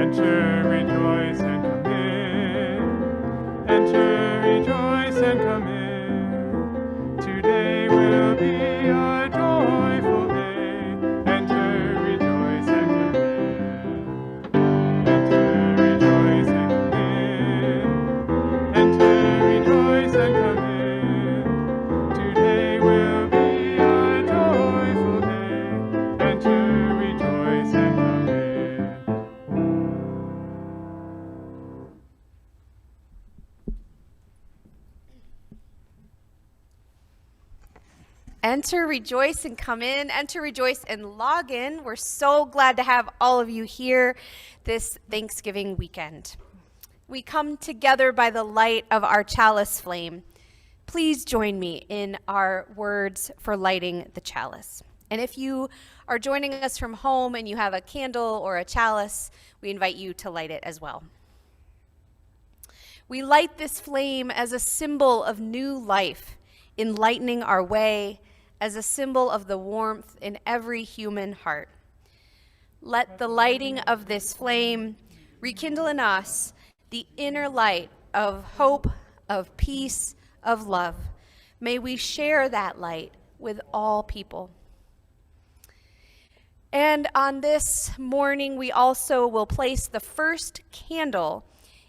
Enter, rejoice, and come in. Enter, rejoice, and come in. Today will be a joyful day. Enter, rejoice, and come in. Enter, rejoice, and come in. Enter, rejoice, and come in. Today will be a joyful day. Enter, rejoice, and come in. Enter, rejoice, and come in. Enter, rejoice, and log in. We're so glad to have all of you here this Thanksgiving weekend. We come together by the light of our chalice flame. Please join me in our words for lighting the chalice. And if you are joining us from home and you have a candle or a chalice, we invite you to light it as well. We light this flame as a symbol of new life, enlightening our way, as a symbol of the warmth in every human heart. Let the lighting of this flame rekindle in us the inner light of hope, of peace, of love. May we share that light with all people. And on this morning, we also will place the first candle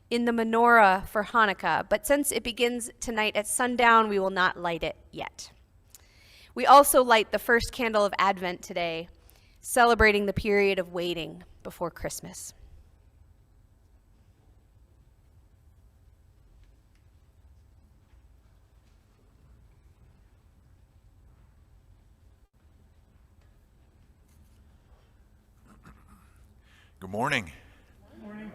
in the menorah for Hanukkah, but since it begins tonight at sundown, we will not light it yet. We also light the first candle of Advent today, celebrating the period of waiting before Christmas. Good morning. Good morning.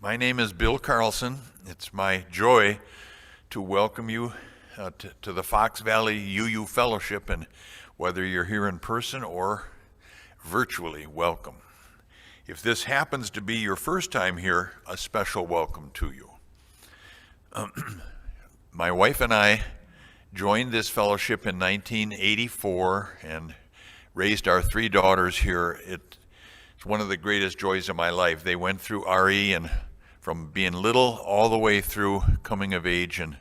My name is Bill Carlson. It's my joy to welcome you to the Fox Valley UU Fellowship, and whether you're here in person or virtually, welcome. If this happens to be your first time here, a special welcome to you. My wife and I joined this fellowship in 1984 and raised our three daughters here. It's one of the greatest joys of my life. They went through RE and from being little all the way through coming of age and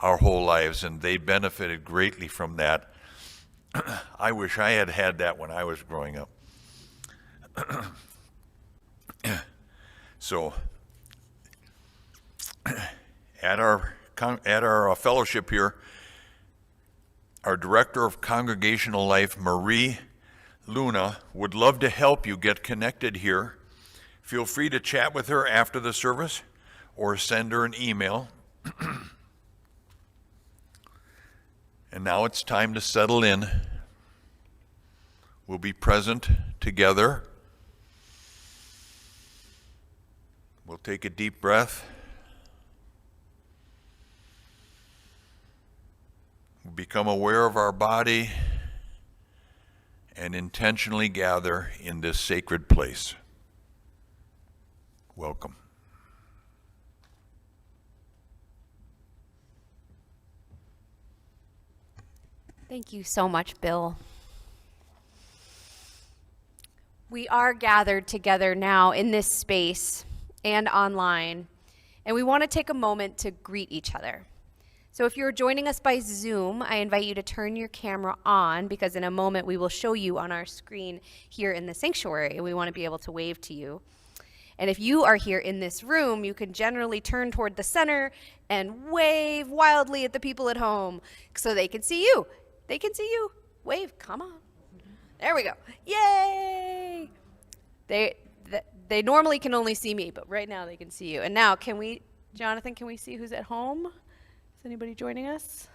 our whole lives, and they benefited greatly from that. I wish I had had that when I was growing up. So, at our fellowship here, our Director of Congregational Life, Marie Luna, would love to help you get connected here. Feel free to chat with her after the service or send her an email. And now it's time to settle in. We'll be present together. We'll take a deep breath. We'll become aware of our body and intentionally gather in this sacred place. Welcome. Thank you so much, Bill. We are gathered together now in this space and online, and we want to take a moment to greet each other. So if you're joining us by Zoom, I invite you to turn your camera on, because in a moment we will show you on our screen here in the sanctuary, and we want to be able to wave to you. And if you are here in this room, you can generally turn toward the center and wave wildly at the people at home so they can see you. They can see you. Wave, come on. There we go. Yay! They normally can only see me, but right now they can see you. And now, Jonathan, can we see who's at home? Is anybody joining us?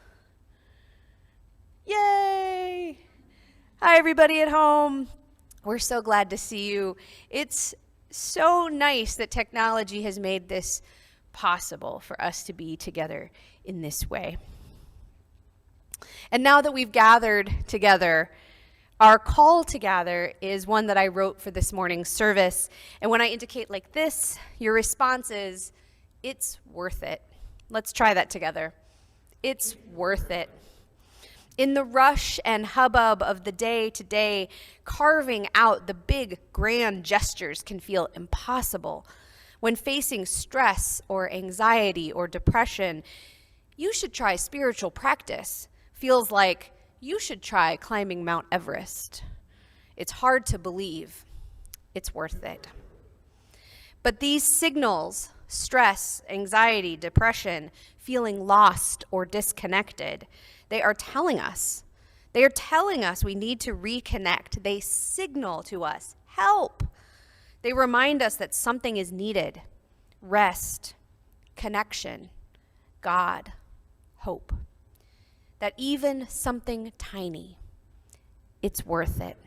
Yay! Hi, everybody at home. We're so glad to see you. It's so nice that technology has made this possible for us to be together in this way. And now that we've gathered together, our call to gather is one that I wrote for this morning's service. And when I indicate like this, your response is, it's worth it. Let's try that together. It's worth it. In the rush and hubbub of the day to day, carving out the big, grand gestures can feel impossible. When facing stress or anxiety or depression, you should try spiritual practice. Feels like you should try climbing Mount Everest. It's hard to believe. It's worth it. But these signals, stress, anxiety, depression, feeling lost or disconnected, they are telling us. They are telling us we need to reconnect. They signal to us, help. They remind us that something is needed. Rest, connection, God, hope. That even something tiny, it's worth it.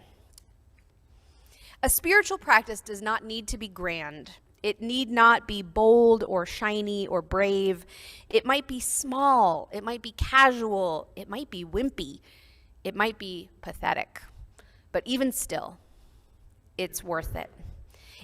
A spiritual practice does not need to be grand. It need not be bold or shiny or brave. It might be small. It might be casual. It might be wimpy. It might be pathetic. But even still, it's worth it.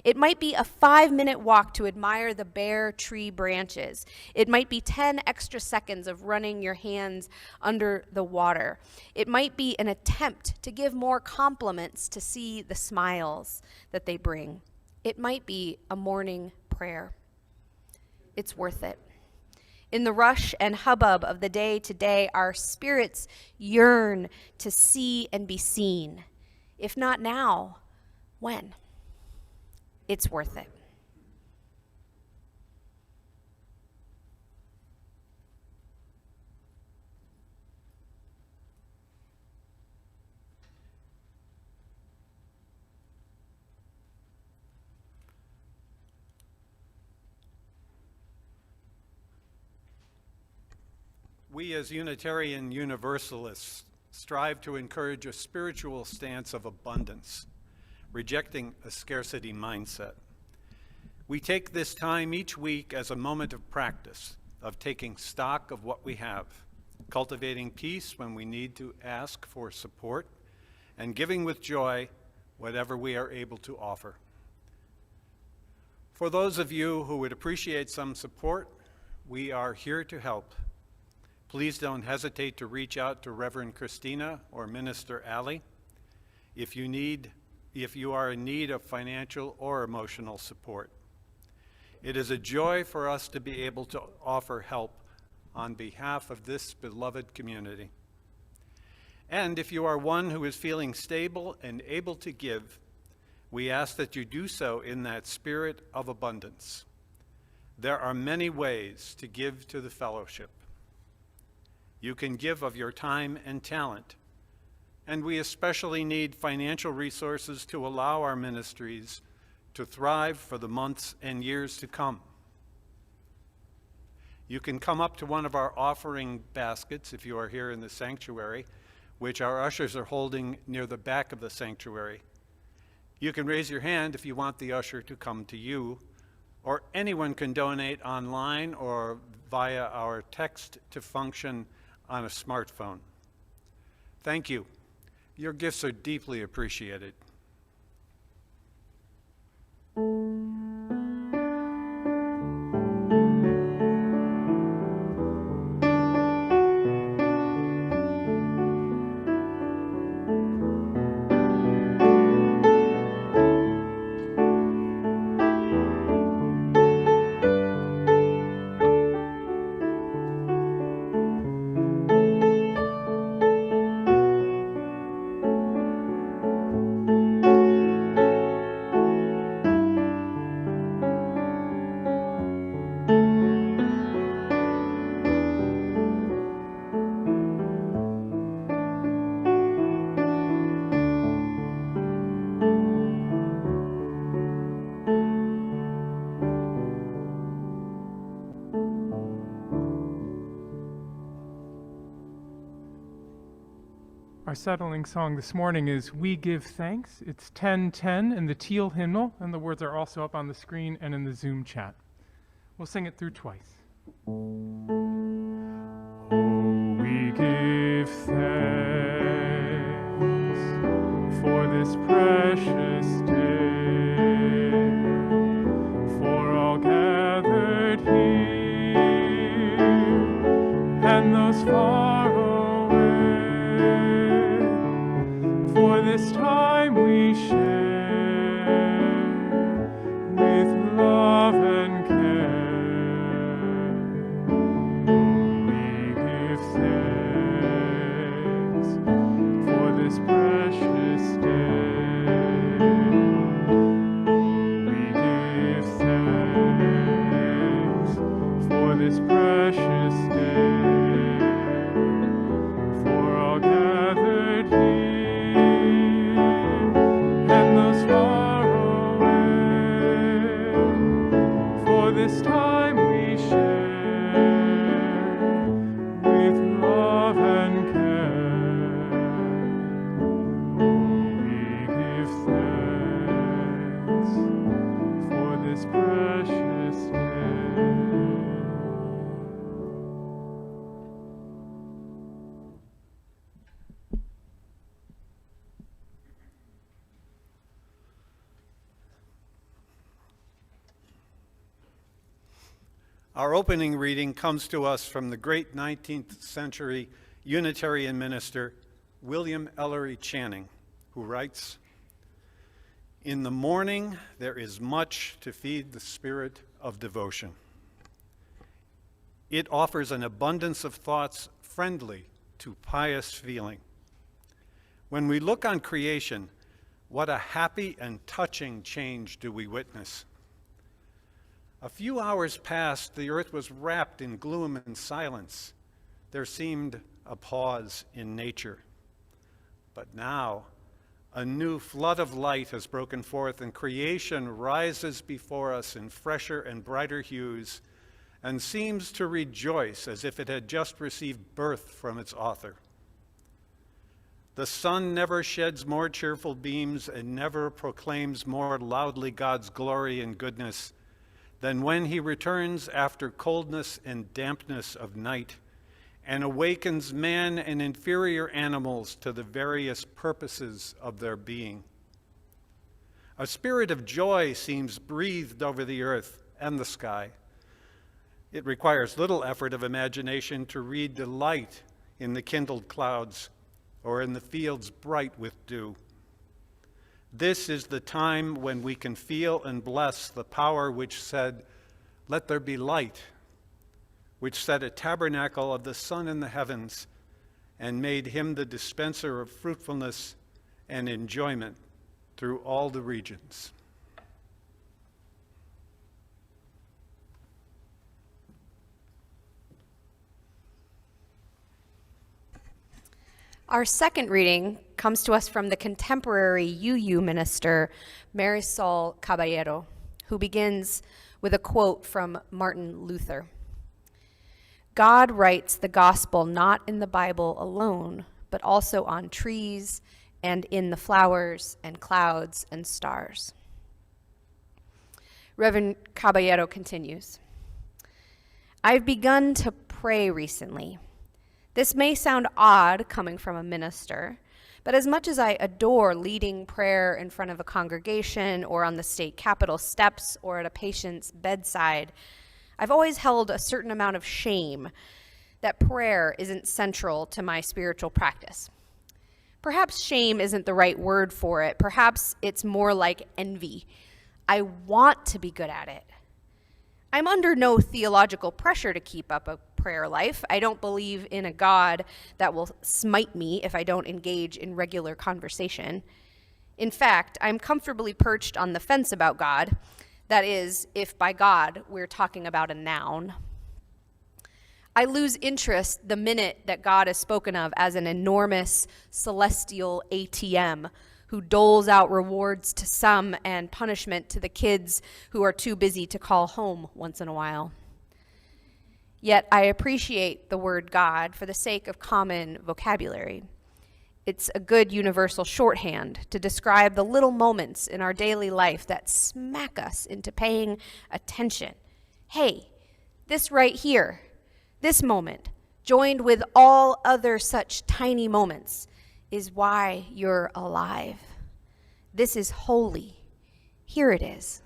It might be a 5-minute walk to admire the bare tree branches. It might be 10 extra seconds of running your hands under the water. It might be an attempt to give more compliments to see the smiles that they bring. It might be a morning prayer. It's worth it. In the rush and hubbub of the day to day, our spirits yearn to see and be seen. If not now, when? It's worth it. We as Unitarian Universalists strive to encourage a spiritual stance of abundance, rejecting a scarcity mindset. We take this time each week as a moment of practice, of taking stock of what we have, cultivating peace when we need to ask for support, and giving with joy whatever we are able to offer. For those of you who would appreciate some support, we are here to help. Please don't hesitate to reach out to Reverend Christina or Minister Ali if you are in need of financial or emotional support. It is a joy for us to be able to offer help on behalf of this beloved community. And if you are one who is feeling stable and able to give, we ask that you do so in that spirit of abundance. There are many ways to give to the fellowship. You can give of your time and talent, and we especially need financial resources to allow our ministries to thrive for the months and years to come. You can come up to one of our offering baskets if you are here in the sanctuary, which our ushers are holding near the back of the sanctuary. You can raise your hand if you want the usher to come to you, or anyone can donate online or via our text to function on a smartphone. Thank you. Your gifts are deeply appreciated. Our settling song this morning is We Give Thanks. It's 10:10 in the teal hymnal, and the words are also up on the screen and in the Zoom chat. We'll sing it through twice. Oh, we give thanks for this precious day, for all gathered here, and those far away. this precious day, for all gathered here, and those far away, for this time we share with love and care. We give thanks for this precious day. Our opening reading comes to us from the great 19th century Unitarian minister, William Ellery Channing, who writes, "In the morning there is much to feed the spirit of devotion. It offers an abundance of thoughts friendly to pious feeling. When we look on creation, what a happy and touching change do we witness. A few hours past, the earth was wrapped in gloom and silence. There seemed a pause in nature. But now, a new flood of light has broken forth, and creation rises before us in fresher and brighter hues, and seems to rejoice as if it had just received birth from its author. The sun never sheds more cheerful beams and never proclaims more loudly God's glory and goodness than when he returns after coldness and dampness of night and awakens man and inferior animals to the various purposes of their being. A spirit of joy seems breathed over the earth and the sky. It requires little effort of imagination to read delight in the kindled clouds or in the fields bright with dew. This is the time when we can feel and bless the power which said, 'Let there be light,' which set a tabernacle of the sun in the heavens and made him the dispenser of fruitfulness and enjoyment through all the regions." Our second reading comes to us from the contemporary UU minister, Marisol Caballero, who begins with a quote from Martin Luther. "God writes the gospel not in the Bible alone, but also on trees and in the flowers and clouds and stars." Reverend Caballero continues, "I've begun to pray recently. This may sound odd coming from a minister, but as much as I adore leading prayer in front of a congregation or on the state capitol steps or at a patient's bedside, I've always held a certain amount of shame that prayer isn't central to my spiritual practice. Perhaps shame isn't the right word for it. Perhaps it's more like envy. I want to be good at it. I'm under no theological pressure to keep up a prayer life. I don't believe in a God that will smite me if I don't engage in regular conversation. In fact, I'm comfortably perched on the fence about God. That is, if by God we're talking about a noun. I lose interest the minute that God is spoken of as an enormous celestial ATM who doles out rewards to some and punishment to the kids who are too busy to call home once in a while. Yet I appreciate the word God for the sake of common vocabulary. It's a good universal shorthand to describe the little moments in our daily life that smack us into paying attention. Hey, this right here, this moment, joined with all other such tiny moments, is why you're alive. This is holy. Here it is.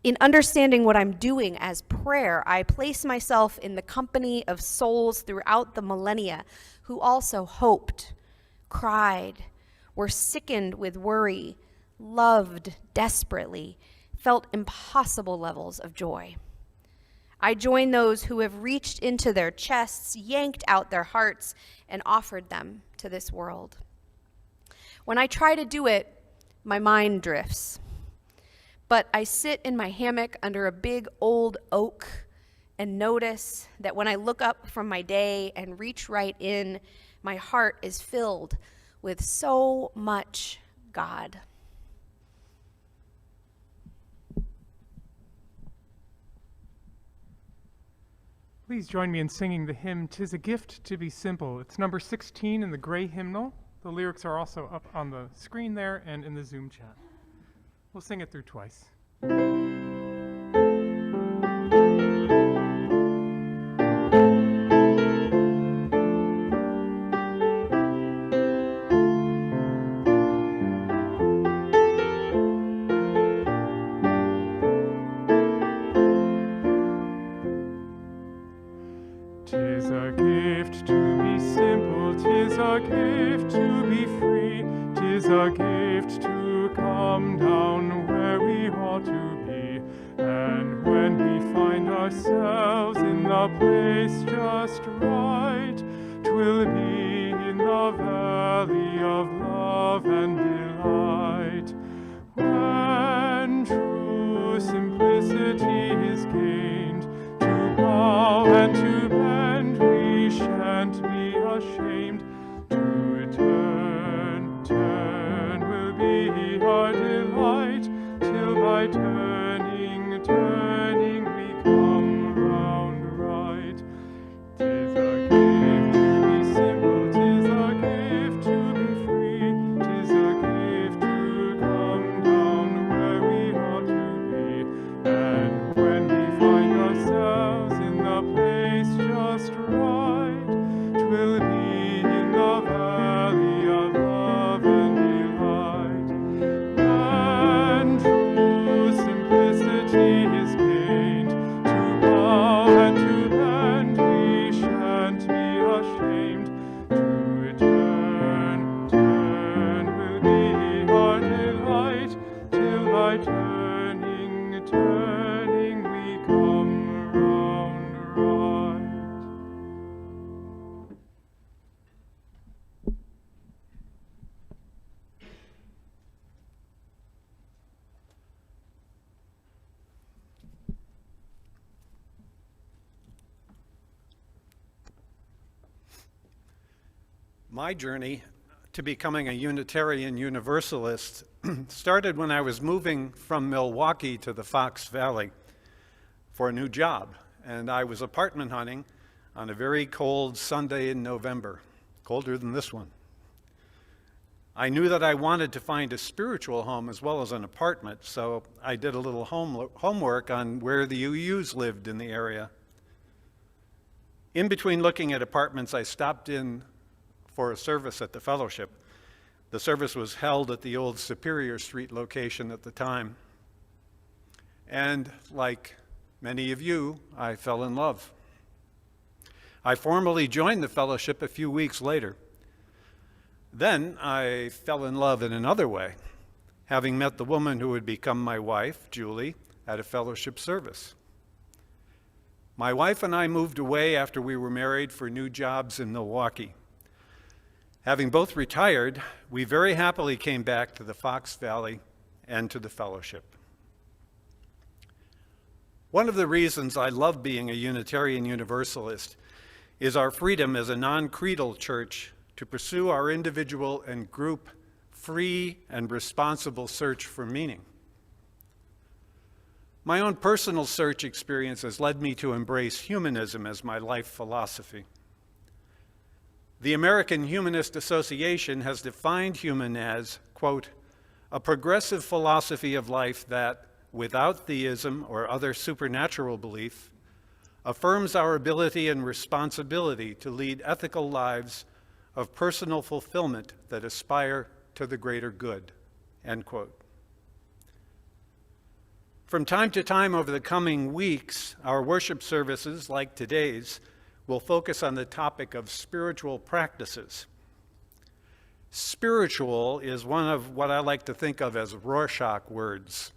In understanding what I'm doing as prayer, I place myself in the company of souls throughout the millennia who also hoped, cried, were sickened with worry, loved desperately, felt impossible levels of joy. I join those who have reached into their chests, yanked out their hearts, and offered them to this world. When I try to do it, my mind drifts. But I sit in my hammock under a big old oak, and notice that when I look up from my day and reach right in, my heart is filled with so much God. Please join me in singing the hymn, "'Tis a Gift to Be Simple." It's number 16 in the gray hymnal. The lyrics are also up on the screen there and in the Zoom chat. We'll sing it through twice. Tis a gift to be simple, tis a gift to be free, tis a gift to come down where we ought to be. And when we find ourselves in the place just right, 'twill be in the valley of love and delight. When true simplicity is gained, to bow and to bend, we shan't be ashamed. To turn will be our delight, till by turning we come round right. 'Tis a gift to be simple, 'tis a gift to be free, 'tis a gift to come down where we ought to be. And when we find ourselves in the place just right, 'twill be in the valley of love and delight. And true simplicity is gained, to bow and to bend, we shan't be ashamed. To turn will be our delight, till by turning we come round right. My journey to becoming a Unitarian Universalist started when I was moving from Milwaukee to the Fox Valley for a new job, and I was apartment hunting on a very cold Sunday in November, colder than this one. I knew that I wanted to find a spiritual home as well as an apartment, so I did a little homework on where the UUs lived in the area. In between looking at apartments, I stopped in for a service at the fellowship. The service was held at the old Superior Street location at the time. And like many of you, I fell in love. I formally joined the fellowship a few weeks later. Then I fell in love in another way, having met the woman who would become my wife, Julie, at a fellowship service. My wife and I moved away after we were married for new jobs in Milwaukee. Having both retired, we very happily came back to the Fox Valley and to the fellowship. One of the reasons I love being a Unitarian Universalist is our freedom as a non-creedal church to pursue our individual and group free and responsible search for meaning. My own personal search experience has led me to embrace humanism as my life philosophy. The American Humanist Association has defined human as, quote, a progressive philosophy of life that, without theism or other supernatural belief, affirms our ability and responsibility to lead ethical lives of personal fulfillment that aspire to the greater good, end quote. From time to time over the coming weeks, our worship services, like today's, will focus on the topic of spiritual practices. Spiritual is one of what I like to think of as Rorschach words.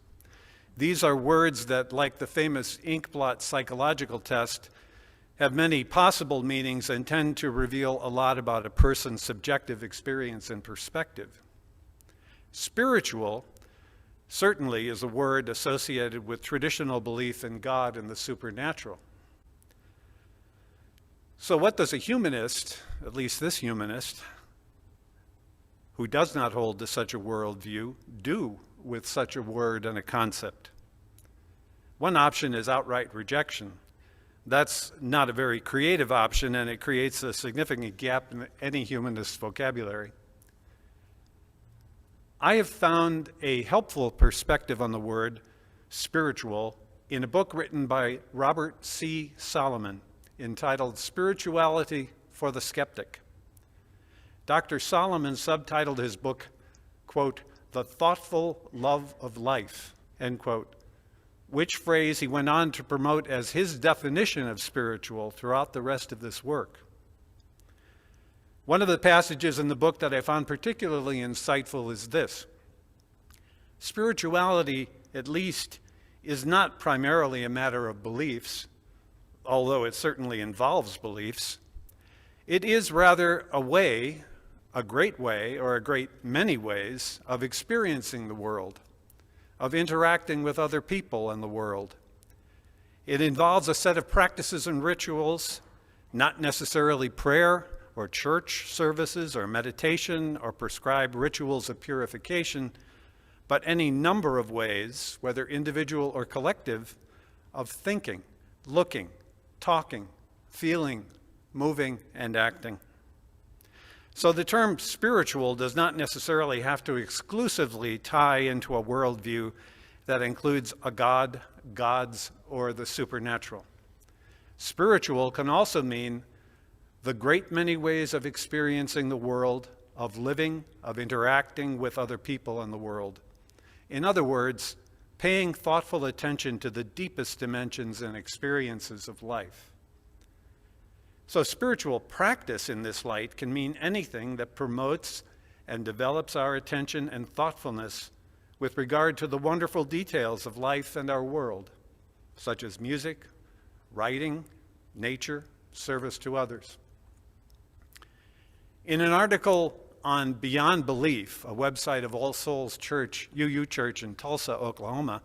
These are words that, like the famous inkblot psychological test, have many possible meanings and tend to reveal a lot about a person's subjective experience and perspective. Spiritual certainly is a word associated with traditional belief in God and the supernatural. So what does a humanist, at least this humanist, who does not hold to such a worldview, do with such a word and a concept? One option is outright rejection. That's not a very creative option, and it creates a significant gap in any humanist vocabulary. I have found a helpful perspective on the word spiritual in a book written by Robert C. Solomon entitled Spirituality for the Skeptic. Dr. Solomon subtitled his book, quote, "The Thoughtful Love of Life," end quote, which phrase he went on to promote as his definition of spiritual throughout the rest of this work. One of the passages in the book that I found particularly insightful is this: spirituality, at least, is not primarily a matter of beliefs, although it certainly involves beliefs. It is rather a way, a great way, or a great many ways of experiencing the world, of interacting with other people in the world. It involves a set of practices and rituals, not necessarily prayer or church services or meditation or prescribed rituals of purification, but any number of ways, whether individual or collective, of thinking, looking, talking, feeling, moving, and acting. So the term spiritual does not necessarily have to exclusively tie into a worldview that includes a god, gods, or the supernatural. Spiritual can also mean the great many ways of experiencing the world, of living, of interacting with other people in the world. In other words, paying thoughtful attention to the deepest dimensions and experiences of life. So spiritual practice in this light can mean anything that promotes and develops our attention and thoughtfulness with regard to the wonderful details of life and our world, such as music, writing, nature, service to others. In an article on Beyond Belief, a website of All Souls Church, UU Church in Tulsa, Oklahoma,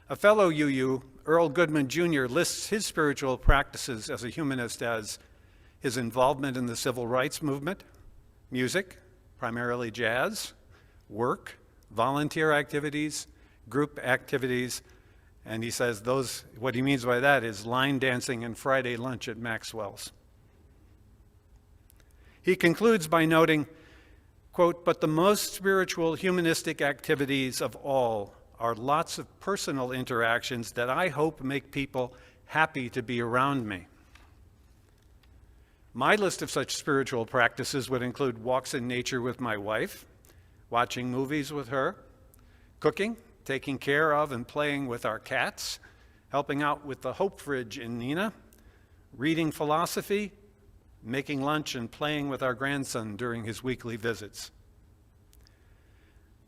a fellow UU, Earl Goodman Jr., lists his spiritual practices as a humanist as his involvement in the civil rights movement, music, primarily jazz, work, volunteer activities, group activities, and he says what he means by that is line dancing and Friday lunch at Maxwell's. He concludes by noting, quote, "But the most spiritual humanistic activities of all are lots of personal interactions that I hope make people happy to be around me." My list of such spiritual practices would include walks in nature with my wife, watching movies with her, cooking, taking care of and playing with our cats, helping out with the Hope Fridge in Nina, reading philosophy, making lunch and playing with our grandson during his weekly visits.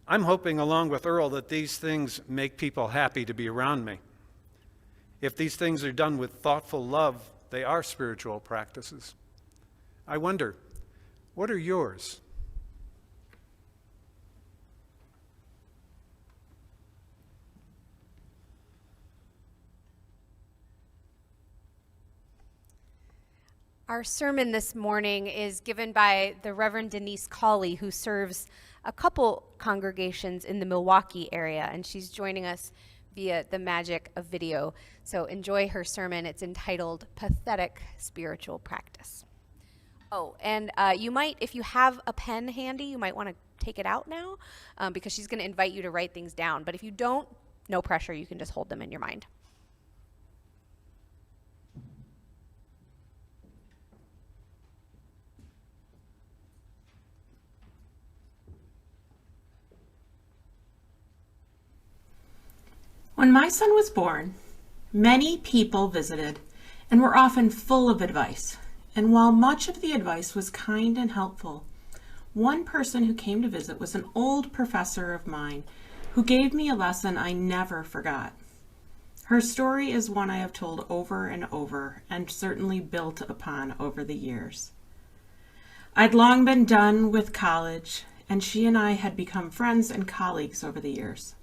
I'm hoping, along with Earl, that these things make people happy to be around me. If these things are done with thoughtful love, they are spiritual practices. I wonder, what are yours? Our sermon this morning is given by the Reverend Denise Cawley, who serves a couple congregations in the Milwaukee area, and she's joining us via the magic of video. So enjoy her sermon. It's entitled Pathetic Spiritual Practice. Oh, and you might, if you have a pen handy, you might want to take it out now because she's going to invite you to write things down. But if you don't, no pressure. You can just hold them in your mind. When my son was born, many people visited and were often full of advice. And while much of the advice was kind and helpful, one person who came to visit was an old professor of mine who gave me a lesson I never forgot. Her story is one I have told over and over and certainly built upon over the years. I'd long been done with college, and she and I had become friends and colleagues over the years.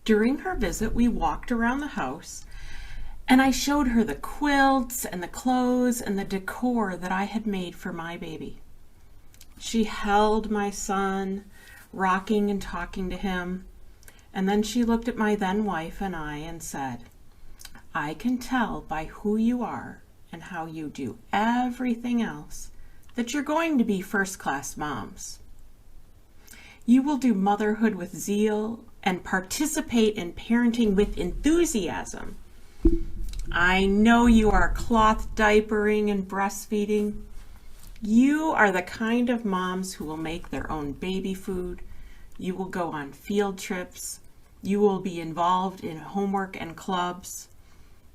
During her visit, we walked around the house, And I showed her the quilts and the clothes and the decor that I had made for my baby. She held my son, rocking and talking to him, and then she looked at my then wife and I and said, "I can tell by who you are and how you do everything else that you're going to be first-class moms. You will do motherhood with zeal and participate in parenting with enthusiasm. I know you are cloth diapering and breastfeeding. You are the kind of moms who will make their own baby food. You will go on field trips. You will be involved in homework and clubs.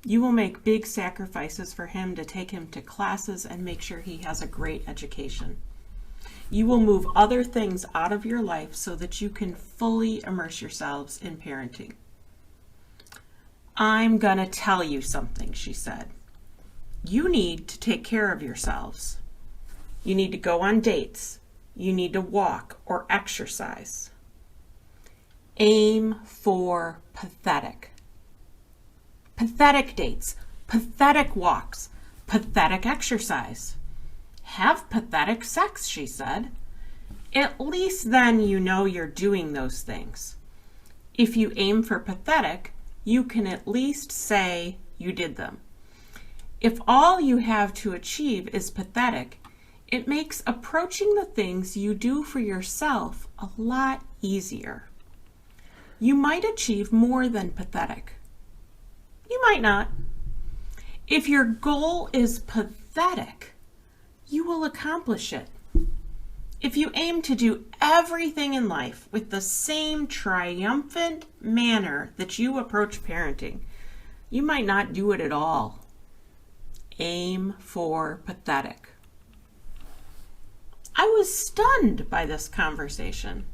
You will make big sacrifices for him to take him to classes and make sure he has a great education. You will move other things out of your life so that you can fully immerse yourselves in parenting. I'm gonna tell you something," she said. "You need to take care of yourselves. You need to go on dates. You need to walk or exercise. Aim for pathetic. Pathetic dates, pathetic walks, pathetic exercise. Have pathetic sex," she said. "At least then you know you're doing those things. If you aim for pathetic, you can at least say you did them. If all you have to achieve is pathetic, it makes approaching the things you do for yourself a lot easier. You might achieve more than pathetic. You might not. If your goal is pathetic, you will accomplish it. If you aim to do everything in life with the same triumphant manner that you approach parenting, you might not do it at all. Aim for pathetic." I was stunned by this conversation.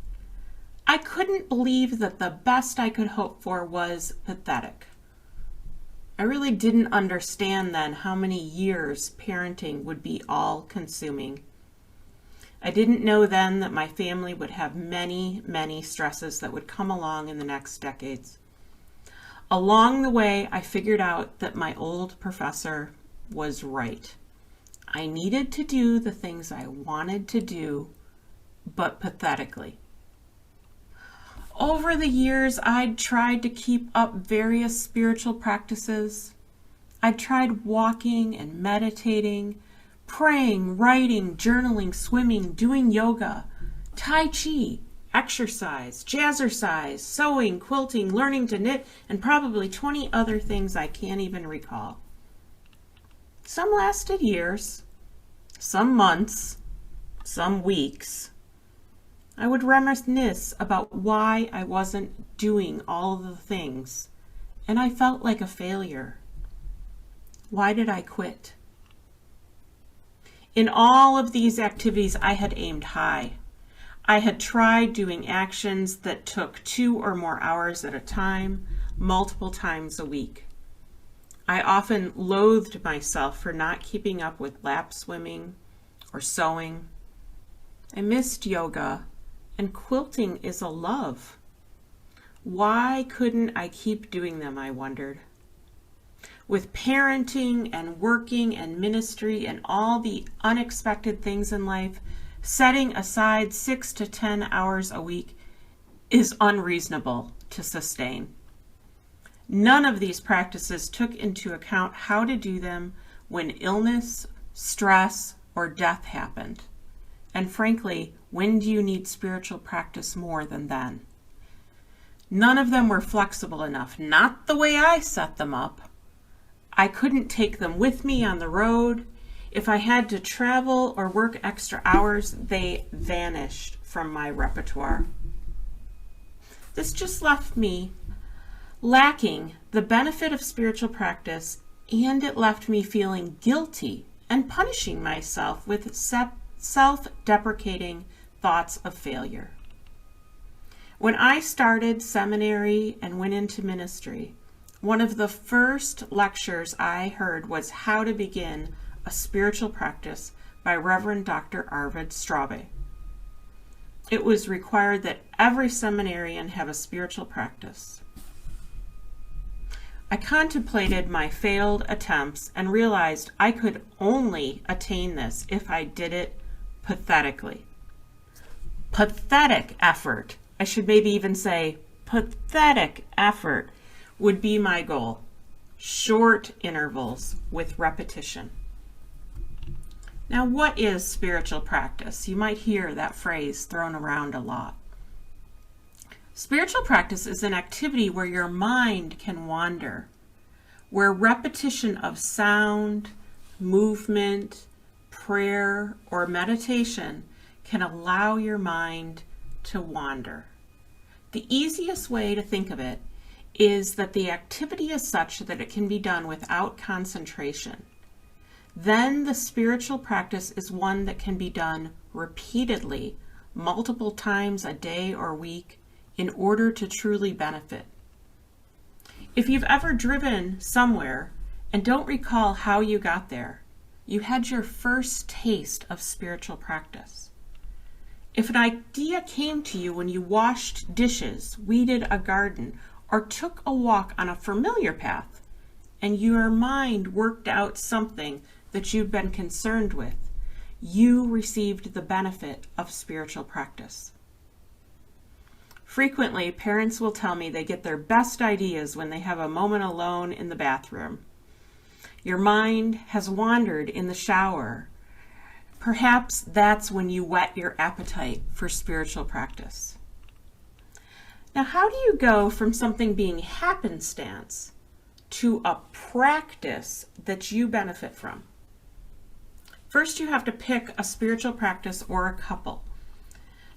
I couldn't believe that the best I could hope for was pathetic. I really didn't understand then how many years parenting would be all-consuming. I didn't know then that my family would have many, many stresses that would come along in the next decades. Along the way, I figured out that my old professor was right. I needed to do the things I wanted to do, but pathetically. Over the years, I'd tried to keep up various spiritual practices. I'd tried walking and meditating, praying, writing, journaling, swimming, doing yoga, Tai Chi, exercise, jazzercise, sewing, quilting, learning to knit, and probably 20 other things I can't even recall. Some lasted years, some months, some weeks. I would reminisce about why I wasn't doing all the things, and I felt like a failure. Why did I quit? In all of these activities, I had aimed high. I had tried doing actions that took 2 or more hours at a time, multiple times a week. I often loathed myself for not keeping up with lap swimming or sewing. I missed yoga, and quilting is a love. Why couldn't I keep doing them, I wondered. With parenting and working and ministry and all the unexpected things in life, setting aside 6 to 10 hours a week is unreasonable to sustain. None of these practices took into account how to do them when illness, stress, or death happened. And frankly, when do you need spiritual practice more than then? None of them were flexible enough, not the way I set them up. I couldn't take them with me on the road. If I had to travel or work extra hours, they vanished from my repertoire. This just left me lacking the benefit of spiritual practice, and it left me feeling guilty and punishing myself with self-deprecating thoughts of failure. When I started seminary and went into ministry, one of the first lectures I heard was How to Begin a Spiritual Practice by Reverend Dr. Arvid Straube. It was required that every seminarian have a spiritual practice. I contemplated my failed attempts and realized I could only attain this if I did it pathetically. Pathetic effort, I should maybe even say pathetic effort, would be my goal. Short intervals with repetition. Now, what is spiritual practice? You might hear that phrase thrown around a lot. Spiritual practice is an activity where your mind can wander, where repetition of sound, movement, prayer, or meditation can allow your mind to wander. The easiest way to think of it is that the activity is such that it can be done without concentration. Then the spiritual practice is one that can be done repeatedly, multiple times a day or week, in order to truly benefit. If you've ever driven somewhere and don't recall how you got there, you had your first taste of spiritual practice. If an idea came to you when you washed dishes, weeded a garden, or took a walk on a familiar path, and your mind worked out something that you'd been concerned with, you received the benefit of spiritual practice. Frequently, parents will tell me they get their best ideas when they have a moment alone in the bathroom. Your mind has wandered in the shower. Perhaps that's when you whet your appetite for spiritual practice. Now, how do you go from something being happenstance to a practice that you benefit from? First, you have to pick a spiritual practice or a couple.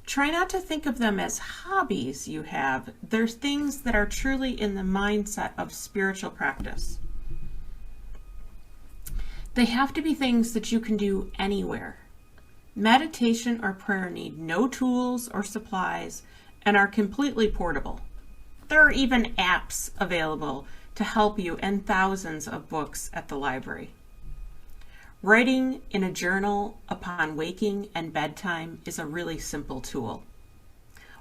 Try not to think of them as hobbies you have. They're things that are truly in the mindset of spiritual practice. They have to be things that you can do anywhere. Meditation or prayer need no tools or supplies and are completely portable. There are even apps available to help you and thousands of books at the library. Writing in a journal upon waking and bedtime is a really simple tool.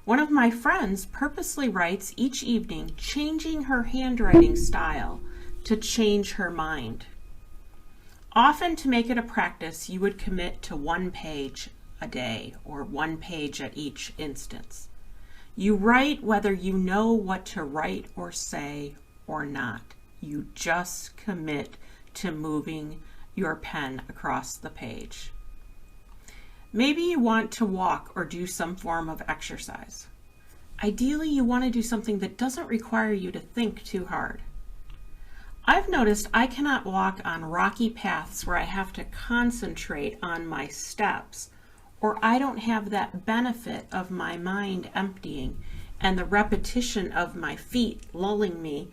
One of my friends purposely writes each evening, changing her handwriting style to change her mind. Often, to make it a practice, you would commit to 1 page a day or 1 page at each instance. You write whether you know what to write or say or not. You just commit to moving your pen across the page. Maybe you want to walk or do some form of exercise. Ideally, you want to do something that doesn't require you to think too hard. I've noticed I cannot walk on rocky paths where I have to concentrate on my steps, or I don't have that benefit of my mind emptying and the repetition of my feet lulling me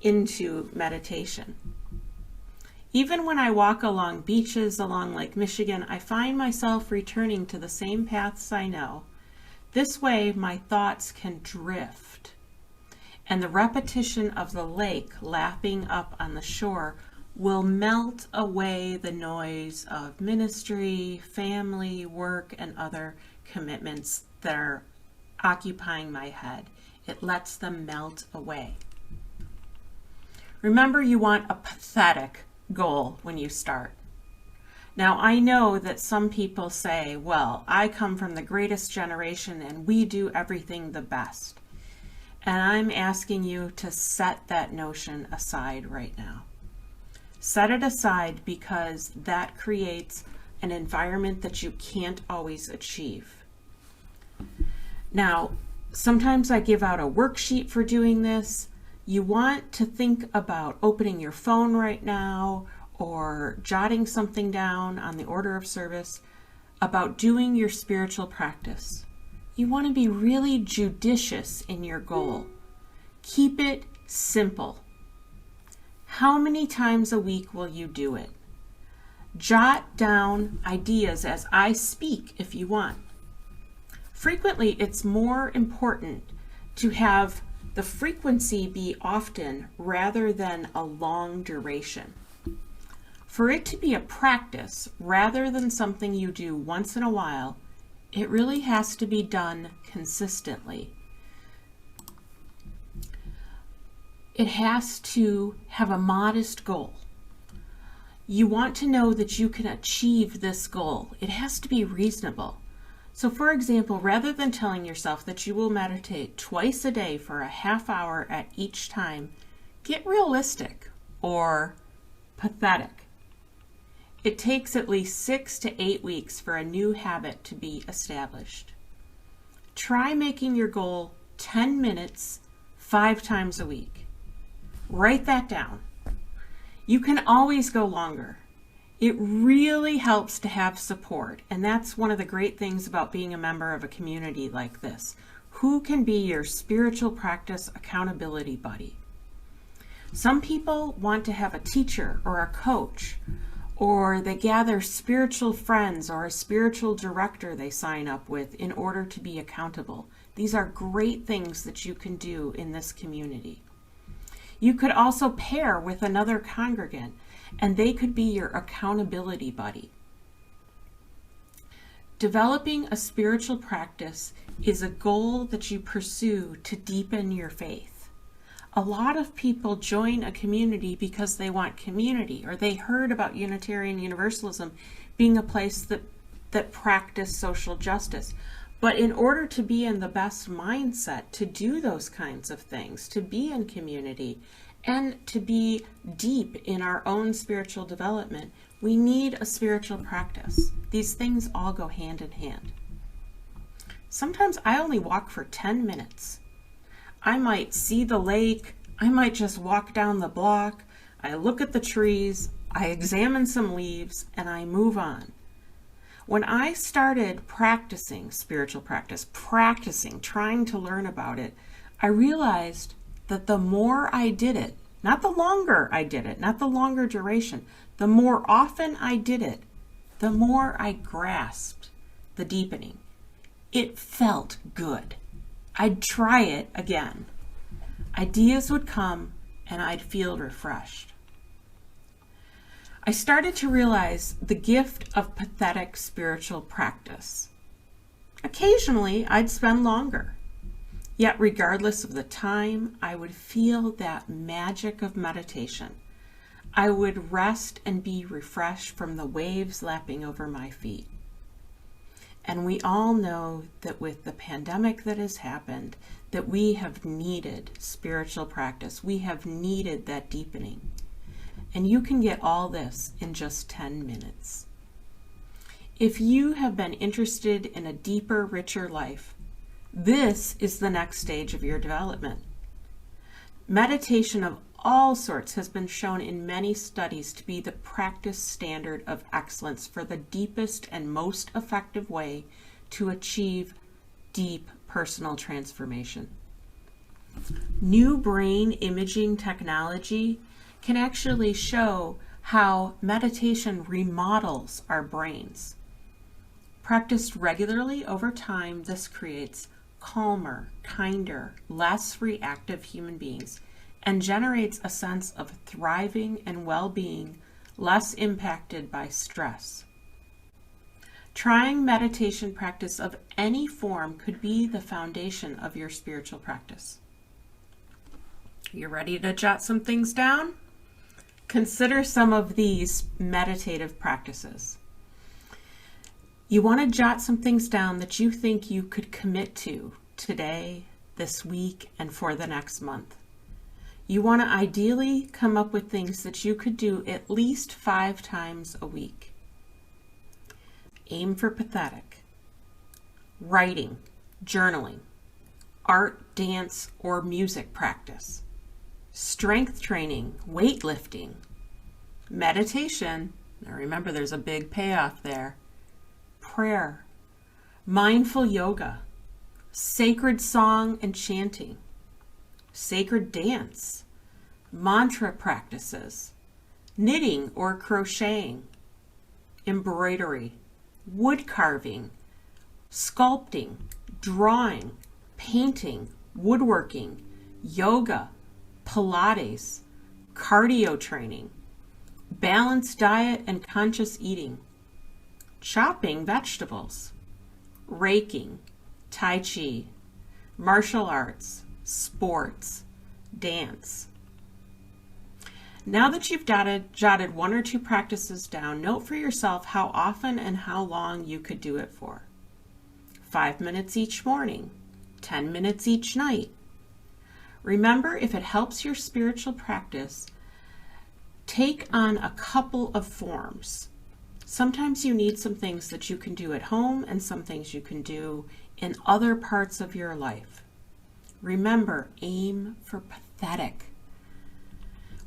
into meditation. Even when I walk along beaches along Lake Michigan, I find myself returning to the same paths I know. This way, my thoughts can drift, and the repetition of the lake lapping up on the shore will melt away the noise of ministry, family, work, and other commitments that are occupying my head. It lets them melt away. Remember, you want a pathetic goal when you start. Now, I know that some people say, well, I come from the greatest generation and we do everything the best. And I'm asking you to set that notion aside right now. Set it aside because that creates an environment that you can't always achieve. Now, sometimes I give out a worksheet for doing this. You want to think about opening your phone right now or jotting something down on the order of service about doing your spiritual practice. You want to be really judicious in your goal. Keep it simple. How many times a week will you do it? Jot down ideas as I speak if you want. Frequently, it's more important to have the frequency be often rather than a long duration. For it to be a practice rather than something you do once in a while, it really has to be done consistently. It has to have a modest goal. You want to know that you can achieve this goal. It has to be reasonable. So for example, rather than telling yourself that you will meditate twice a day for a half hour at each time, get realistic or pathetic. It takes at least 6 to 8 weeks for a new habit to be established. Try making your goal 10 minutes 5 times a week. Write that down. You can always go longer. It really helps to have support, and that's one of the great things about being a member of a community like this. Who can be your spiritual practice accountability buddy? Some people want to have a teacher or a coach, or they gather spiritual friends or a spiritual director they sign up with in order to be accountable. These are great things that you can do in this community. You could also pair with another congregant, and they could be your accountability buddy. Developing a spiritual practice is a goal that you pursue to deepen your faith. A lot of people join a community because they want community, or they heard about Unitarian Universalism being a place that practiced social justice. But in order to be in the best mindset to do those kinds of things, to be in community, and to be deep in our own spiritual development, we need a spiritual practice. These things all go hand in hand. Sometimes I only walk for 10 minutes. I might see the lake, I might just walk down the block, I look at the trees, I examine some leaves, and I move on. When I started practicing spiritual practice, trying to learn about it, I realized that the more I did it, not the longer I did it, not the longer duration, the more often I did it, the more I grasped the deepening. It felt good. I'd try it again. Ideas would come and I'd feel refreshed. I started to realize the gift of pathetic spiritual practice. Occasionally, I'd spend longer. Yet regardless of the time, I would feel that magic of meditation. I would rest and be refreshed from the waves lapping over my feet. And we all know that with the pandemic that has happened, that we have needed spiritual practice. We have needed that deepening. And you can get all this in just 10 minutes. If you have been interested in a deeper, richer life, this is the next stage of your development. Meditation of all sorts has been shown in many studies to be the practice standard of excellence for the deepest and most effective way to achieve deep personal transformation. New brain imaging technology can actually show how meditation remodels our brains. Practiced regularly over time, this creates calmer, kinder, less reactive human beings and generates a sense of thriving and well-being, less impacted by stress. Trying meditation practice of any form could be the foundation of your spiritual practice. You ready to jot some things down? Consider some of these meditative practices. You want to jot some things down that you think you could commit to today, this week, and for the next month. You want to ideally come up with things that you could do at least 5 times a week. Aim for pathetic. Writing, journaling, art, dance, or music practice. Strength training, weightlifting, meditation, now remember there's a big payoff there, prayer, mindful yoga, sacred song and chanting, sacred dance, mantra practices, knitting or crocheting, embroidery, wood carving, sculpting, drawing, painting, woodworking, yoga, Pilates, cardio training, balanced diet and conscious eating, chopping vegetables, raking, Tai Chi, martial arts, sports, dance, Now that you've jotted one or two practices down, note for yourself how often and how long you could do it for. 5 minutes each morning, 10 minutes each night. Remember, if it helps your spiritual practice, take on a couple of forms. Sometimes you need some things that you can do at home and some things you can do in other parts of your life. Remember, aim for pathetic.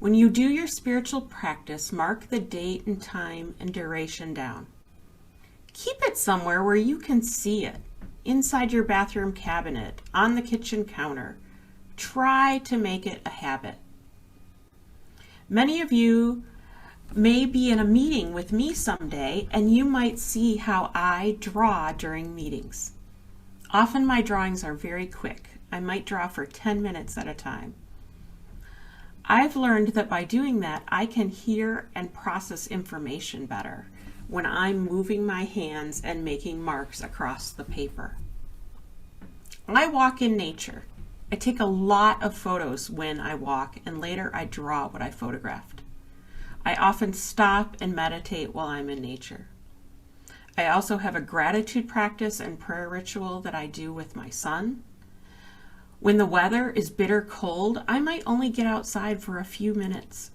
When you do your spiritual practice, mark the date and time and duration down. Keep it somewhere where you can see it, inside your bathroom cabinet, on the kitchen counter. Try to make it a habit. Many of you may be in a meeting with me someday, and you might see how I draw during meetings. Often my drawings are very quick. I might draw for 10 minutes at a time. I've learned that by doing that, I can hear and process information better when I'm moving my hands and making marks across the paper. I walk in nature. I take a lot of photos when I walk, and later I draw what I photographed. I often stop and meditate while I'm in nature. I also have a gratitude practice and prayer ritual that I do with my son. When the weather is bitter cold, I might only get outside for a few minutes.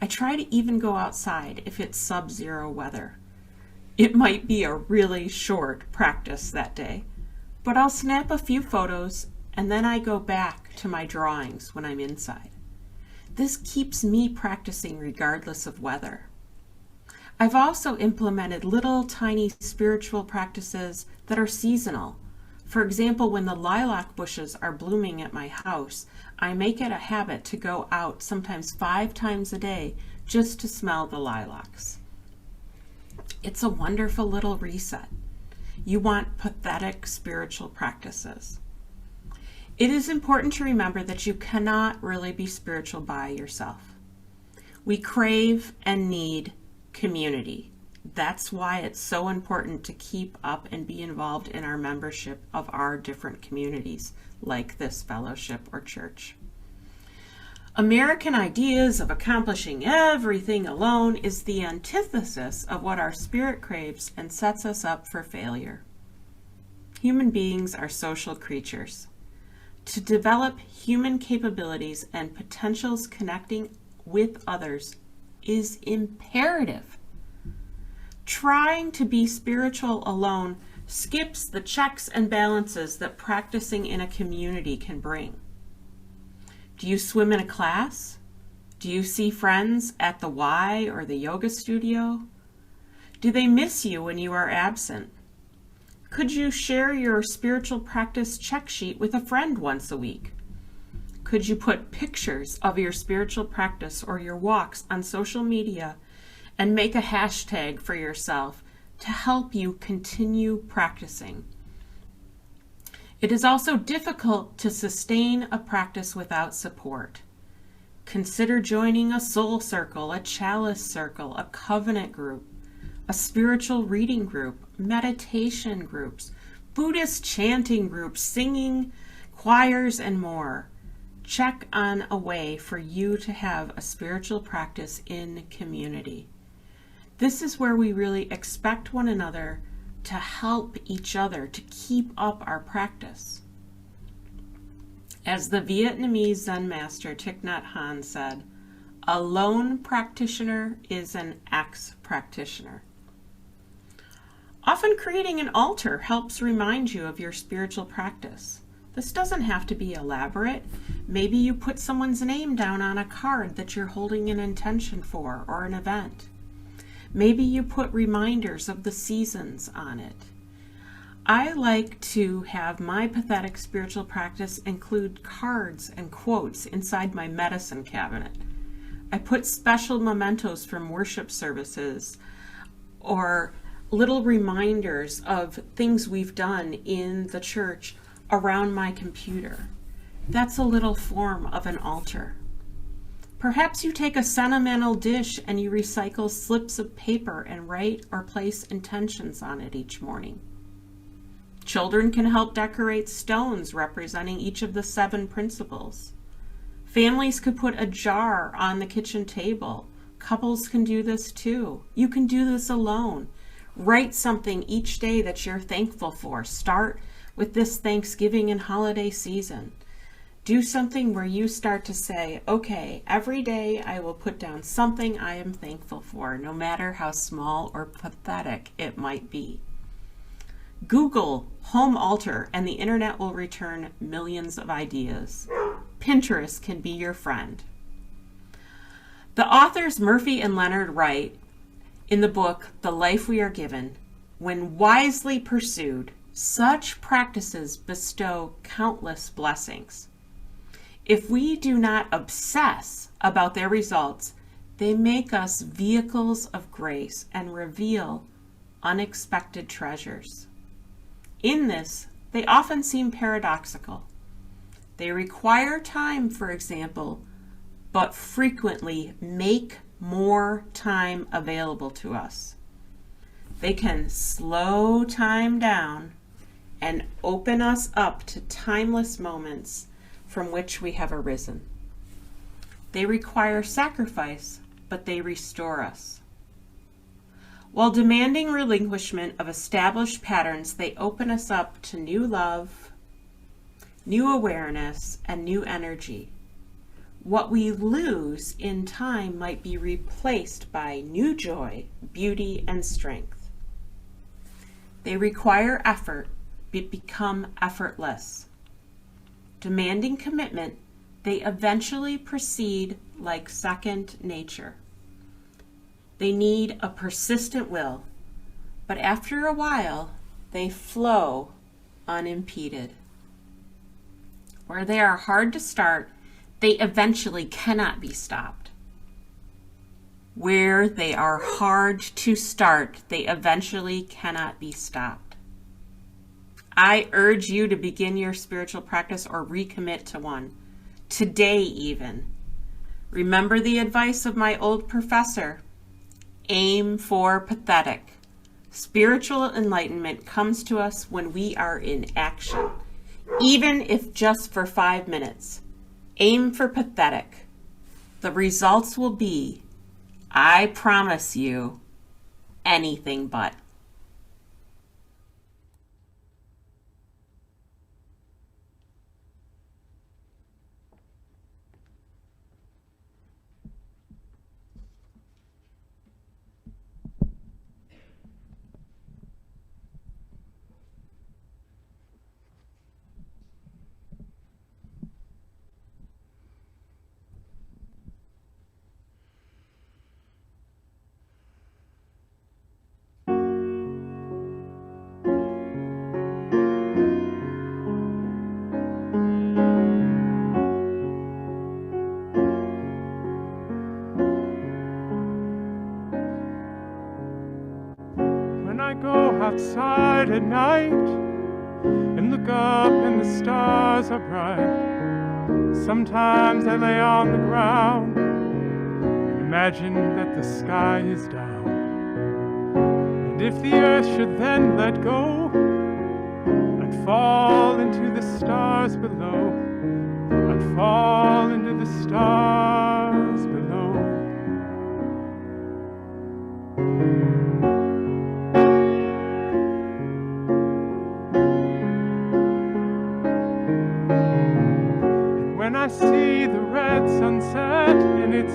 I try to even go outside if it's sub-zero weather. It might be a really short practice that day, but I'll snap a few photos and then I go back to my drawings when I'm inside. This keeps me practicing regardless of weather. I've also implemented little tiny spiritual practices that are seasonal. For example, when the lilac bushes are blooming at my house, I make it a habit to go out sometimes 5 times a day just to smell the lilacs. It's a wonderful little reset. You want pathetic spiritual practices. It is important to remember that you cannot really be spiritual by yourself. We crave and need community. That's why it's so important to keep up and be involved in our membership of our different communities, like this fellowship or church. American ideas of accomplishing everything alone is the antithesis of what our spirit craves and sets us up for failure. Human beings are social creatures. To develop human capabilities and potentials connecting with others is imperative. Trying to be spiritual alone skips the checks and balances that practicing in a community can bring. Do you swim in a class? Do you see friends at the Y or the yoga studio? Do they miss you when you are absent? Could you share your spiritual practice check sheet with a friend once a week? Could you put pictures of your spiritual practice or your walks on social media and make a hashtag for yourself to help you continue practicing? It is also difficult to sustain a practice without support. Consider joining a soul circle, a chalice circle, a covenant group, a spiritual reading group, meditation groups, Buddhist chanting groups, singing, choirs, and more. Check on a way for you to have a spiritual practice in community. This is where we really expect one another to help each other to keep up our practice. As the Vietnamese Zen master Thich Nhat Hanh said, a lone practitioner is an ex-practitioner. Often creating an altar helps remind you of your spiritual practice. This doesn't have to be elaborate. Maybe you put someone's name down on a card that you're holding an intention for or an event. Maybe you put reminders of the seasons on it. I like to have my pathetic spiritual practice include cards and quotes inside my medicine cabinet. I put special mementos from worship services or little reminders of things we've done in the church around my computer. That's a little form of an altar. Perhaps you take a sentimental dish and you recycle slips of paper and write or place intentions on it each morning. Children can help decorate stones representing each of the 7 principles. Families could put a jar on the kitchen table. Couples can do this too. You can do this alone. Write something each day that you're thankful for. Start with this Thanksgiving and holiday season. Do something where you start to say, okay, every day I will put down something I am thankful for, no matter how small or pathetic it might be. Google home altar and the internet will return millions of ideas. Pinterest can be your friend. The authors Murphy and Leonard write in the book, The Life We Are Given, when wisely pursued, such practices bestow countless blessings. If we do not obsess about their results, they make us vehicles of grace and reveal unexpected treasures. In this, they often seem paradoxical. They require time, for example, but frequently make more time available to us. They can slow time down and open us up to timeless moments from which we have arisen. They require sacrifice, but they restore us. While demanding relinquishment of established patterns, they open us up to new love, new awareness, and new energy. What we lose in time might be replaced by new joy, beauty, and strength. They require effort, but become effortless. Demanding commitment, they eventually proceed like second nature. They need a persistent will, but after a while, they flow unimpeded. Where they are hard to start, they eventually cannot be stopped. Where they are hard to start, they eventually cannot be stopped. I urge you to begin your spiritual practice or recommit to one, today even. Remember the advice of my old professor, aim for pathetic. Spiritual enlightenment comes to us when we are in action, even if just for 5 minutes. Aim for pathetic. The results will be, I promise you, anything but. Outside at night and look up and the stars are bright. Sometimes I lay on the ground and imagine that the sky is down. And if the earth should then let go, I'd fall into the stars below. I'd fall into the stars below. When I see the red sunset in its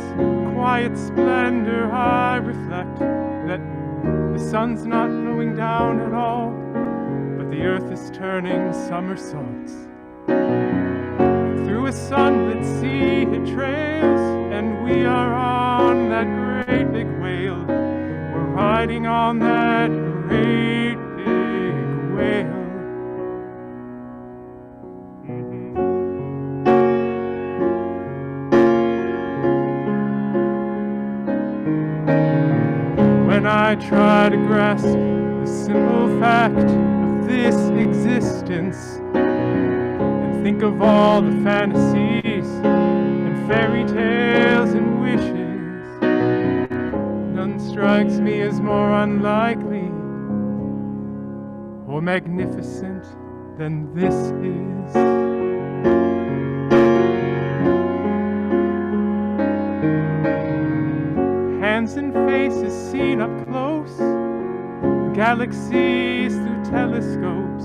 quiet splendor, I reflect that the sun's not going down at all, but the earth is turning somersaults. And through a sunlit sea it trails, and we are on that great big whale. We're riding on that great big whale. When I try to grasp the simple fact of this existence and think of all the fantasies and fairy tales and wishes, none strikes me as more unlikely or magnificent than this is. hands and faces seen up close, galaxies through telescopes,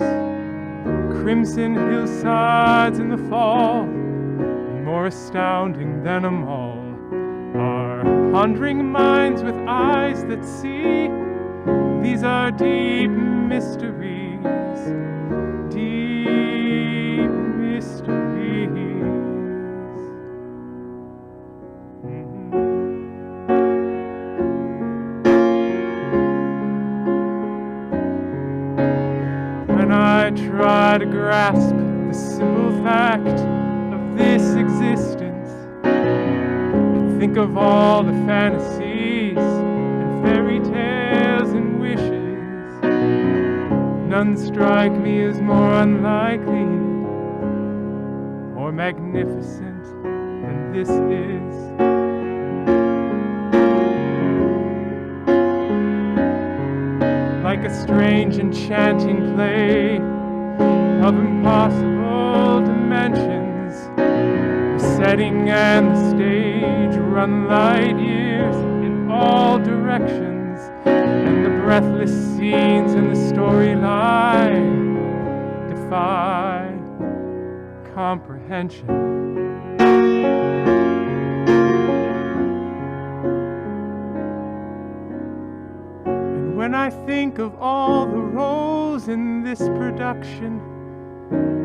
crimson hillsides in the fall, and more astounding than them all are pondering minds with eyes that see. These are deep mysteries, deep mysteries. When I try to grasp the simple fact of this existence, and think of all the fantasies and fairy tales and wishes, none strike me as more unlikely or magnificent than this is. Like a strange enchanting play of impossible dimensions, the setting and the stage run light years in all directions, and the breathless scenes in the storyline defy comprehension. When I think of all the roles in this production,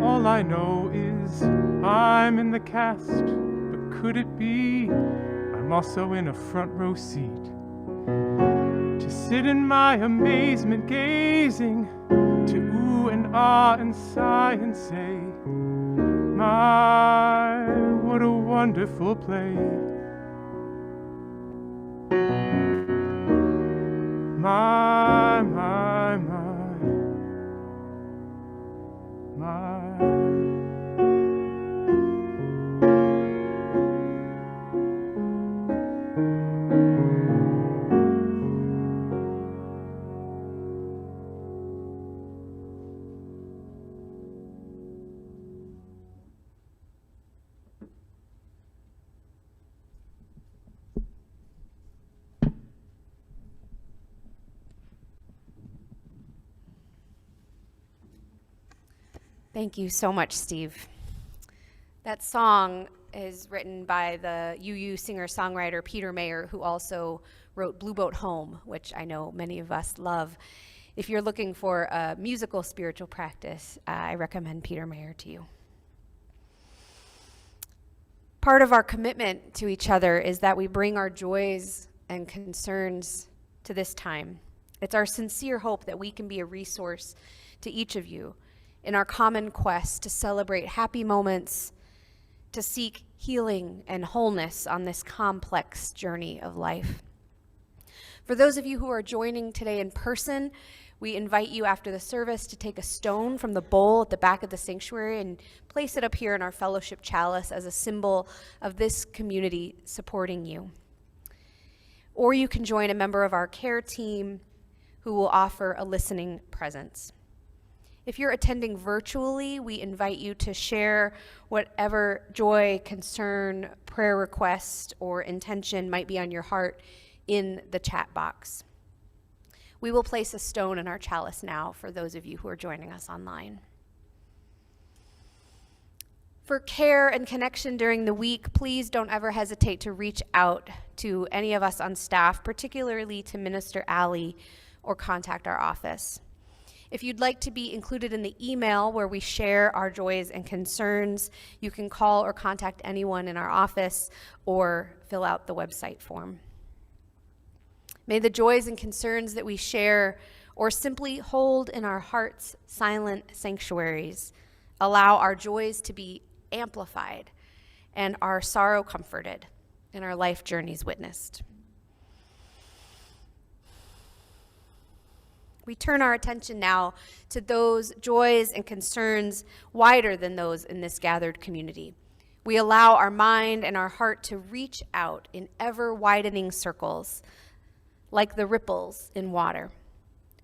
all I know is I'm in the cast, but could it be I'm also in a front row seat? To sit in my amazement gazing, to ooh and ah and sigh and say, my, what a wonderful play. My, my, my, my. Thank you so much, Steve. That song is written by the UU singer-songwriter Peter Mayer, who also wrote Blue Boat Home, which I know many of us love. If you're looking for a musical spiritual practice, I recommend Peter Mayer to you. Part of our commitment to each other is that we bring our joys and concerns to this time. It's our sincere hope that we can be a resource to each of you in our common quest to celebrate happy moments, to seek healing and wholeness on this complex journey of life. For those of you who are joining today in person, we invite you after the service to take a stone from the bowl at the back of the sanctuary and place it up here in our fellowship chalice as a symbol of this community supporting you. Or you can join a member of our care team who will offer a listening presence. If you're attending virtually, we invite you to share whatever joy, concern, prayer request, or intention might be on your heart in the chat box. We will place a stone in our chalice now for those of you who are joining us online. For care and connection during the week, please don't ever hesitate to reach out to any of us on staff, particularly to Minister Allie, or contact our office. If you'd like to be included in the email where we share our joys and concerns, you can call or contact anyone in our office or fill out the website form. May the joys and concerns that we share or simply hold in our hearts' silent sanctuaries allow our joys to be amplified and our sorrow comforted and our life journeys witnessed. We turn our attention now to those joys and concerns wider than those in this gathered community. We allow our mind and our heart to reach out in ever-widening circles, like the ripples in water.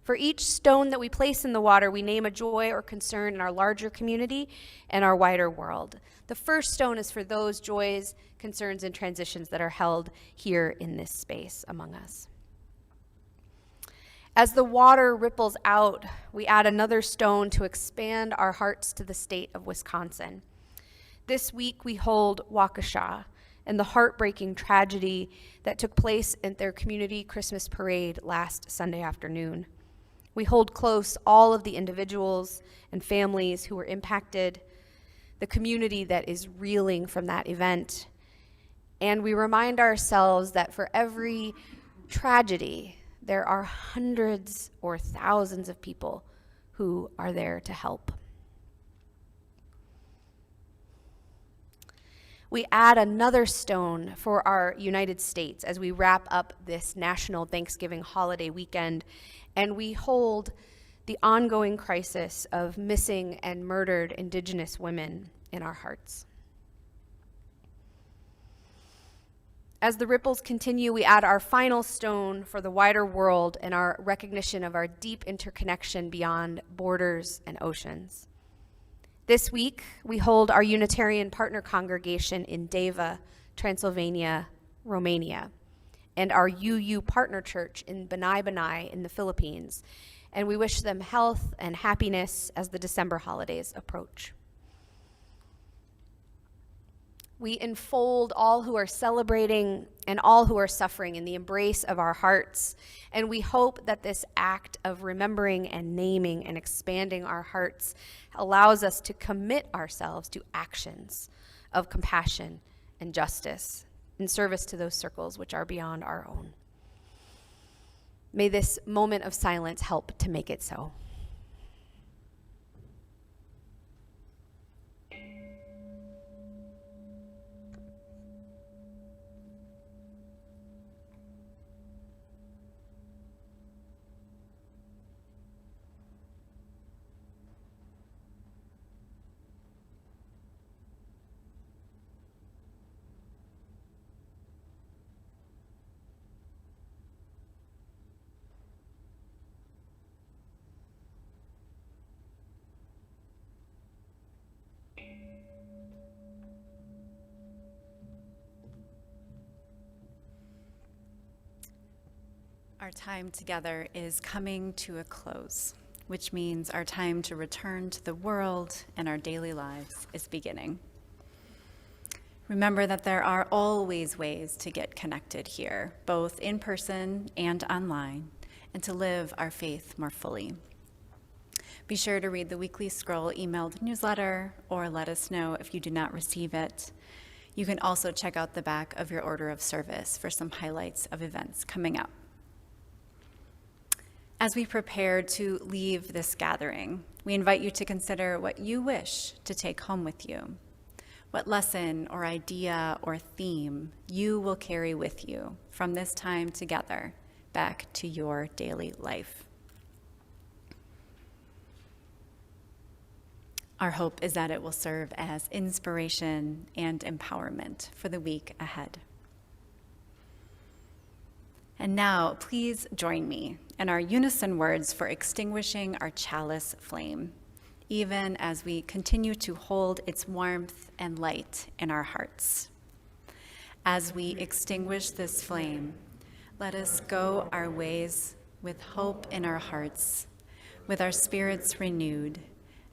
For each stone that we place in the water, we name a joy or concern in our larger community and our wider world. The first stone is for those joys, concerns, and transitions that are held here in this space among us. As the water ripples out, we add another stone to expand our hearts to the state of Wisconsin. This week, we hold Waukesha and the heartbreaking tragedy that took place at their community Christmas parade last Sunday afternoon. We hold close all of the individuals and families who were impacted, the community that is reeling from that event, and we remind ourselves that for every tragedy, there are hundreds or thousands of people who are there to help. We add another stone for our United States as we wrap up this National Thanksgiving holiday weekend, and we hold the ongoing crisis of missing and murdered Indigenous women in our hearts. As the ripples continue, we add our final stone for the wider world and our recognition of our deep interconnection beyond borders and oceans. This week, we hold our Unitarian partner congregation in Deva, Transylvania, Romania, and our UU partner church in Banai Banai in the Philippines, and we wish them health and happiness as the December holidays approach. We enfold all who are celebrating and all who are suffering in the embrace of our hearts, and we hope that this act of remembering and naming and expanding our hearts allows us to commit ourselves to actions of compassion and justice in service to those circles which are beyond our own. May this moment of silence help to make it so. Our time together is coming to a close, which means our time to return to the world and our daily lives is beginning. Remember that there are always ways to get connected here, both in person and online, and to live our faith more fully. Be sure to read the weekly scroll emailed newsletter or let us know if you do not receive it. You can also check out the back of your order of service for some highlights of events coming up. As we prepare to leave this gathering, we invite you to consider what you wish to take home with you, what lesson or idea or theme you will carry with you from this time together back to your daily life. Our hope is that it will serve as inspiration and empowerment for the week ahead. And now, please join me in our unison words for extinguishing our chalice flame, even as we continue to hold its warmth and light in our hearts. As we extinguish this flame, let us go our ways with hope in our hearts, with our spirits renewed,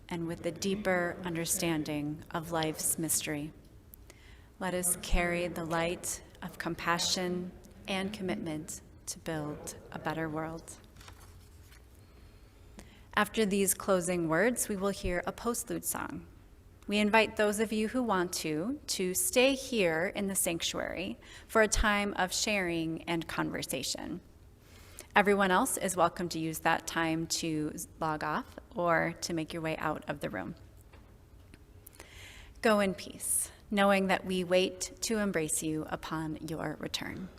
and with the deeper understanding of life's mystery. Let us carry the light of compassion and commitment to build a better world. After these closing words, we will hear a postlude song. We invite those of you who want to stay here in the sanctuary for a time of sharing and conversation. Everyone else is welcome to use that time to log off or to make your way out of the room. Go in peace, knowing that we wait to embrace you upon your return.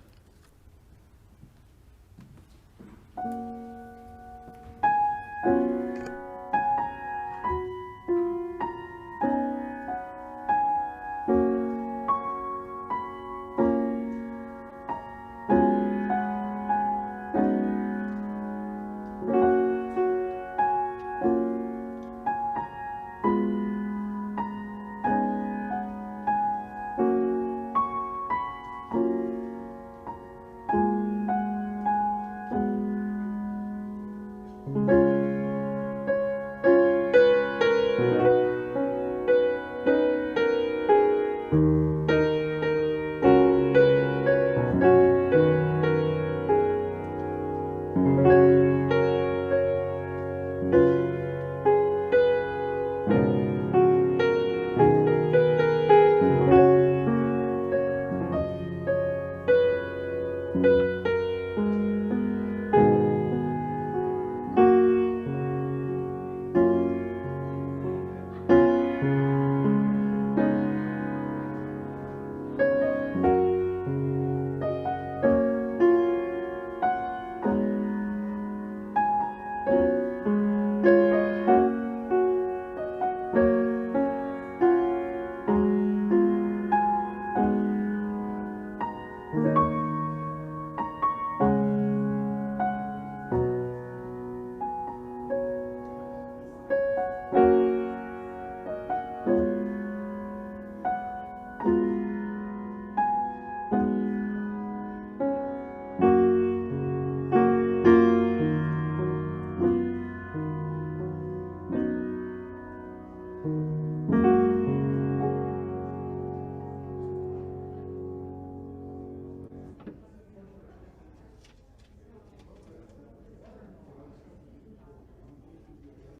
you.